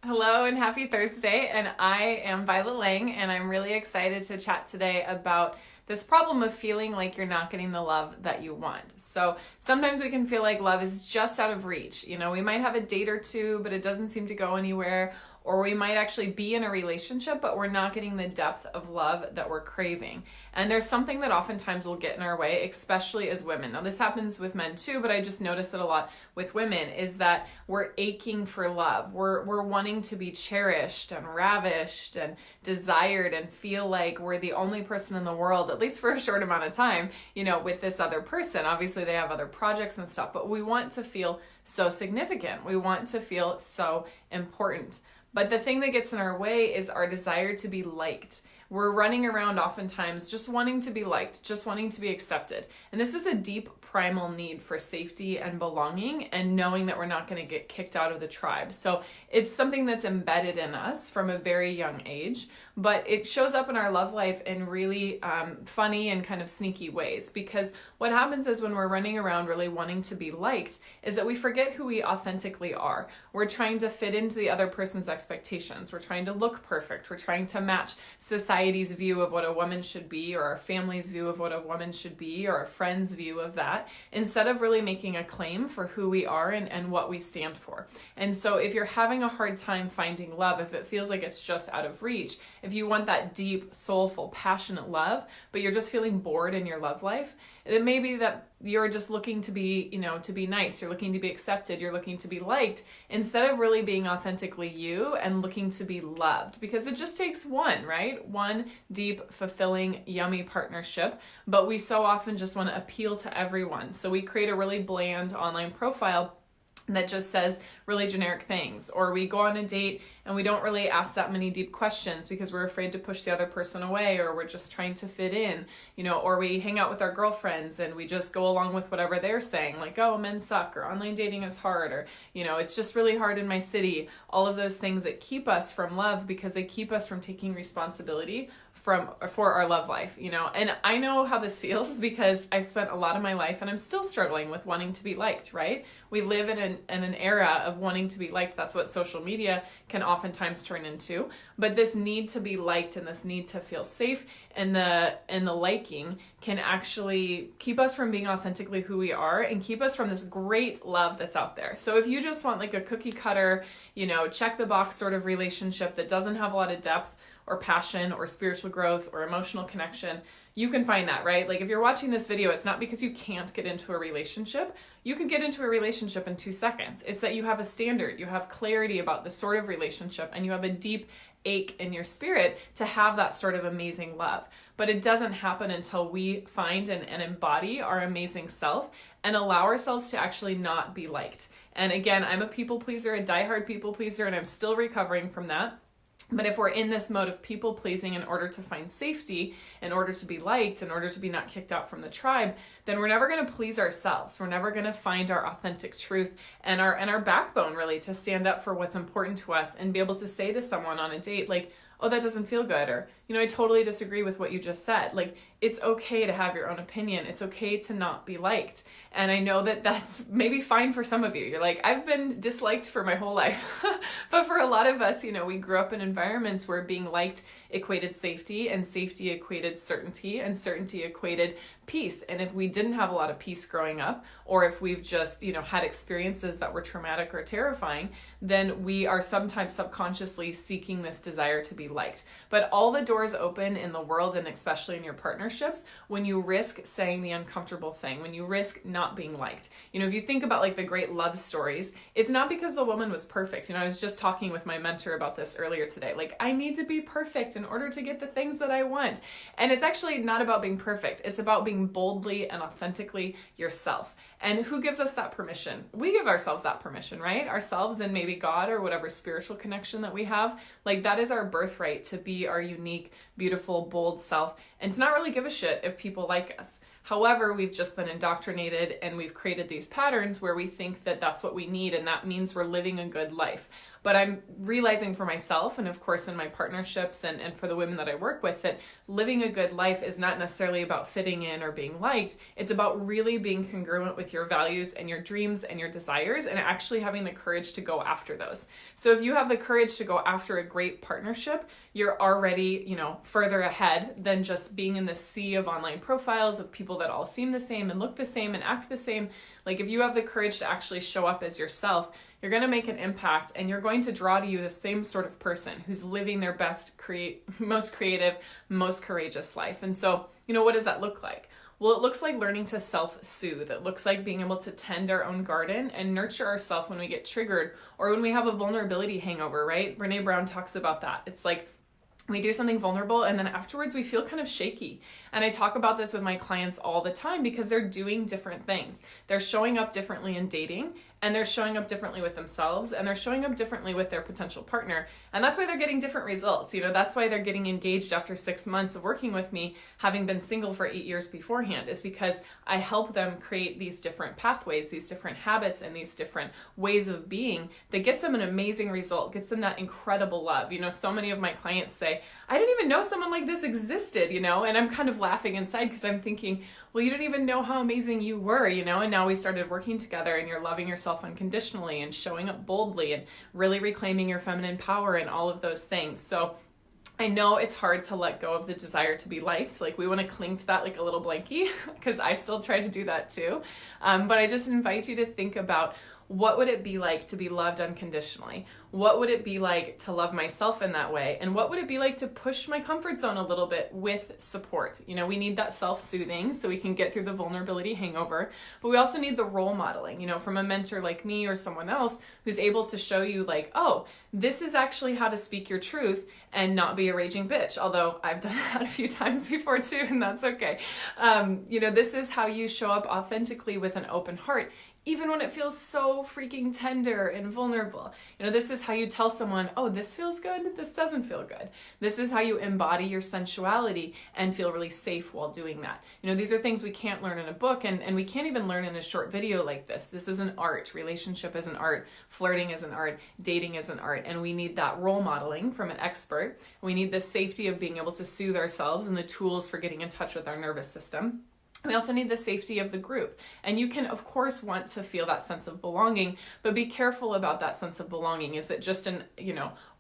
Hello and happy Thursday, and I am Violet Lang, and I'm really excited to chat today about this problem of feeling like you're not getting the love that you want. So sometimes we can feel like love is just out of reach. We might have a date or two, but it doesn't seem to go anywhere. Or we might actually be in a relationship, but we're not getting the depth of love that we're craving. And there's something that oftentimes will get in our way, especially as women. Now, this happens with men too, but I just notice it a lot with women, is that we're aching for love. We're wanting to be cherished and ravished and desired and feel like we're the only person in the world, at least for a short amount of time, with this other person. Obviously, they have other projects and stuff, but we want to feel so significant. We want to feel so important. But the thing that gets in our way is our desire to be liked. We're running around oftentimes just wanting to be liked, just wanting to be accepted. And this is a deep primal need for safety and belonging and knowing that we're not going to get kicked out of the tribe. So it's something that's embedded in us from a very young age, but it shows up in our love life in really funny and kind of sneaky ways. Because what happens is when we're running around really wanting to be liked is that we forget who we authentically are. We're trying to fit into the other person's expectations. We're trying to look perfect. We're trying to match society's view of what a woman should be, or our family's view of what a woman should be, or our friends' view of that, instead of really making a claim for who we are and what we stand for. And so if you're having a hard time finding love, if it feels like it's just out of reach, if you want that deep, soulful, passionate love, but you're just feeling bored in your love life, it may be that you're just looking to be, to be nice. You're looking to be accepted. You're looking to be liked instead of really being authentically you and looking to be loved, because it just takes one, right? One deep, fulfilling, yummy partnership. But we so often just want to appeal to everyone. So we create a really bland online profile that just says really generic things, or we go on a date and we don't really ask that many deep questions because we're afraid to push the other person away, or we're just trying to fit in, or we hang out with our girlfriends and we just go along with whatever they're saying, like, oh, men suck, or online dating is hard, or it's just really hard in my city. All of those things that keep us from love because they keep us from taking responsibility for our love life, and I know how this feels because I've spent a lot of my life and I'm still struggling with wanting to be liked, right? We live in an era of wanting to be liked. That's what social media can oftentimes turn into. But this need to be liked and this need to feel safe and the liking can actually keep us from being authentically who we are and keep us from this great love that's out there. So if you just want like a cookie cutter, check the box sort of relationship that doesn't have a lot of depth or passion or spiritual growth or emotional connection, you can find that, right? Like if you're watching this video, it's not because you can't get into a relationship. You can get into a relationship in 2 seconds. It's that you have a standard, you have clarity about the sort of relationship, and you have a deep ache in your spirit to have that sort of amazing love. But it doesn't happen until we find and embody our amazing self and allow ourselves to actually not be liked. And again, I'm a people pleaser, a diehard people pleaser, and I'm still recovering from that. But if we're in this mode of people pleasing in order to find safety, in order to be liked, in order to be not kicked out from the tribe, then we're never going to please ourselves. We're never going to find our authentic truth and our backbone really to stand up for what's important to us and be able to say to someone on a date like, oh, that doesn't feel good, or, I totally disagree with what you just said. Like, it's okay to have your own opinion. It's okay to not be liked. And I know that that's maybe fine for some of you. You're like, I've been disliked for my whole life. But for a lot of us, we grew up in environments where being liked equated safety, and safety equated certainty, and certainty equated peace. And if we didn't have a lot of peace growing up, or if we've just, had experiences that were traumatic or terrifying, then we are sometimes subconsciously seeking this desire to be liked. But all the doors open in the world, and especially in your partnerships, when you risk saying the uncomfortable thing, when you risk not being liked. If you think about like the great love stories, it's not because the woman was perfect. I was just talking with my mentor about this earlier today. Like, I need to be perfect in order to get the things that I want. And it's actually not about being perfect. It's about being boldly and authentically yourself. And who gives us that permission? We give ourselves that permission, right? Ourselves and maybe God or whatever spiritual connection that we have. Like, that is our birthright to be our unique, beautiful, bold self and to not really give a shit if people like us. However, we've just been indoctrinated and we've created these patterns where we think that that's what we need and that means we're living a good life. But I'm realizing for myself, and of course in my partnerships and for the women that I work with, that living a good life is not necessarily about fitting in or being liked. It's about really being congruent with your values and your dreams and your desires, and actually having the courage to go after those. So if you have the courage to go after a great partnership, you're already, further ahead than just being in the sea of online profiles of people that all seem the same and look the same and act the same. Like, if you have the courage to actually show up as yourself, you're going to make an impact, and you're going to draw to you the same sort of person who's living their best, most creative, most courageous life. And so, what does that look like? Well, it looks like learning to self-soothe. It looks like being able to tend our own garden and nurture ourselves when we get triggered or when we have a vulnerability hangover, right? Brene Brown talks about that. It's like we do something vulnerable and then afterwards we feel kind of shaky. And I talk about this with my clients all the time because they're doing different things. They're showing up differently in dating, and they're showing up differently with themselves, and they're showing up differently with their potential partner. And that's why they're getting different results. That's why they're getting engaged after 6 months of working with me, having been single for 8 years beforehand, is because I help them create these different pathways, these different habits, and these different ways of being that gets them an amazing result, gets them that incredible love. So many of my clients say, I didn't even know someone like this existed, and I'm kind of laughing inside because I'm thinking, well, you didn't even know how amazing you were, and now we started working together and you're loving yourself unconditionally and showing up boldly and really reclaiming your feminine power and all of those things. So I know it's hard to let go of the desire to be liked. Like, we want to cling to that like a little blankie because I still try to do that too. But I just invite you to think about, what would it be like to be loved unconditionally? What would it be like to love myself in that way? And what would it be like to push my comfort zone a little bit with support? We need that self-soothing so we can get through the vulnerability hangover, but we also need the role modeling, from a mentor like me or someone else who's able to show you like, oh, this is actually how to speak your truth and not be a raging bitch. Although I've done that a few times before too, and that's okay. This is how you show up authentically with an open heart, even when it feels so freaking tender and vulnerable. This is how you tell someone, oh, this feels good, this doesn't feel good. This is how you embody your sensuality and feel really safe while doing that. These are things we can't learn in a book, and we can't even learn in a short video like this. This is an art. Relationship is an art. Flirting is an art. Dating is an art. And we need that role modeling from an expert. We need the safety of being able to soothe ourselves and the tools for getting in touch with our nervous system. We also need the safety of the group. And you can, of course, want to feel that sense of belonging, but be careful about that sense of belonging. Is it just an,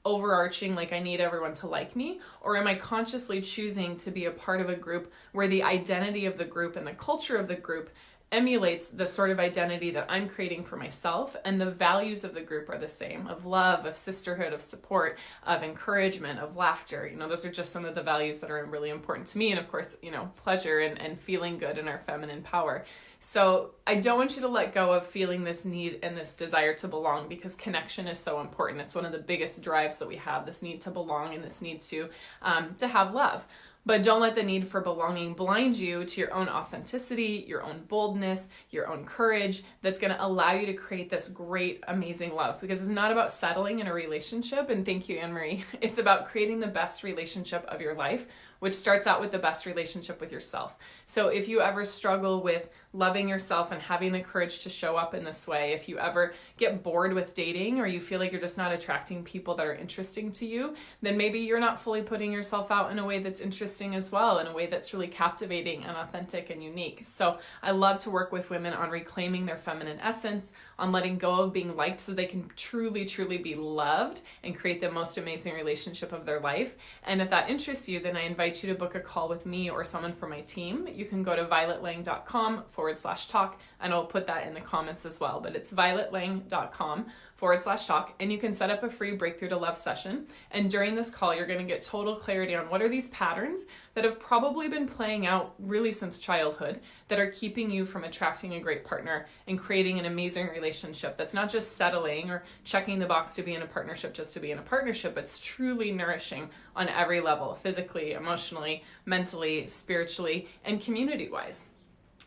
overarching, like, I need everyone to like me? Or am I consciously choosing to be a part of a group where the identity of the group and the culture of the group emulates the sort of identity that I'm creating for myself, and the values of the group are the same, of love, of sisterhood, of support, of encouragement, of laughter. Those are just some of the values that are really important to me. And of course, pleasure and feeling good in our feminine power. So I don't want you to let go of feeling this need and this desire to belong, because connection is so important. It's one of the biggest drives that we have, this need to belong and this need to have love. But don't let the need for belonging blind you to your own authenticity, your own boldness, your own courage that's going to allow you to create this great, amazing love. Because it's not about settling in a relationship, and thank you, Anne-Marie. It's about creating the best relationship of your life, which starts out with the best relationship with yourself. So if you ever struggle with loving yourself and having the courage to show up in this way, if you ever get bored with dating, or you feel like you're just not attracting people that are interesting to you, then maybe you're not fully putting yourself out in a way that's interesting as well, in a way that's really captivating and authentic and unique. So I love to work with women on reclaiming their feminine essence, on letting go of being liked so they can truly, truly be loved and create the most amazing relationship of their life. And if that interests you, then I invite you to book a call with me or someone from my team. You can go to violetlang.com/talk, and I'll put that in the comments as well. But it's violetlang.com/talk, and you can set up a free Breakthrough to Love session. And during this call, you're going to get total clarity on what are these patterns that have probably been playing out really since childhood that are keeping you from attracting a great partner and creating an amazing relationship that's not just settling or checking the box to be in a partnership just to be in a partnership, but it's truly nourishing on every level, physically, emotionally, mentally, spiritually, and community-wise.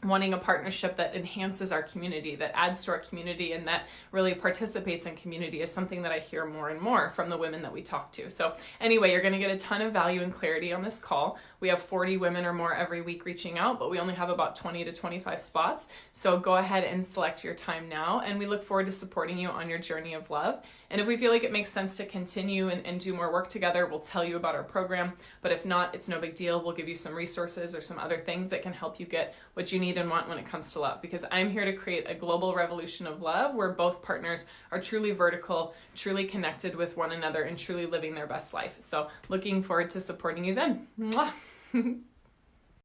wanting a partnership that enhances our community, that adds to our community, and that really participates in community is something that I hear more and more from the women that we talk to. So anyway, you're going to get a ton of value and clarity on this call. We have 40 women or more every week reaching out, but we only have about 20 to 25 spots. So go ahead and select your time now, and we look forward to supporting you on your journey of love. And if we feel like it makes sense to continue and do more work together, we'll tell you about our program. But if not, it's no big deal. We'll give you some resources or some other things that can help you get what you need and want when it comes to love. Because I'm here to create a global revolution of love where both partners are truly vertical, truly connected with one another, and truly living their best life. So looking forward to supporting you then. Mwah.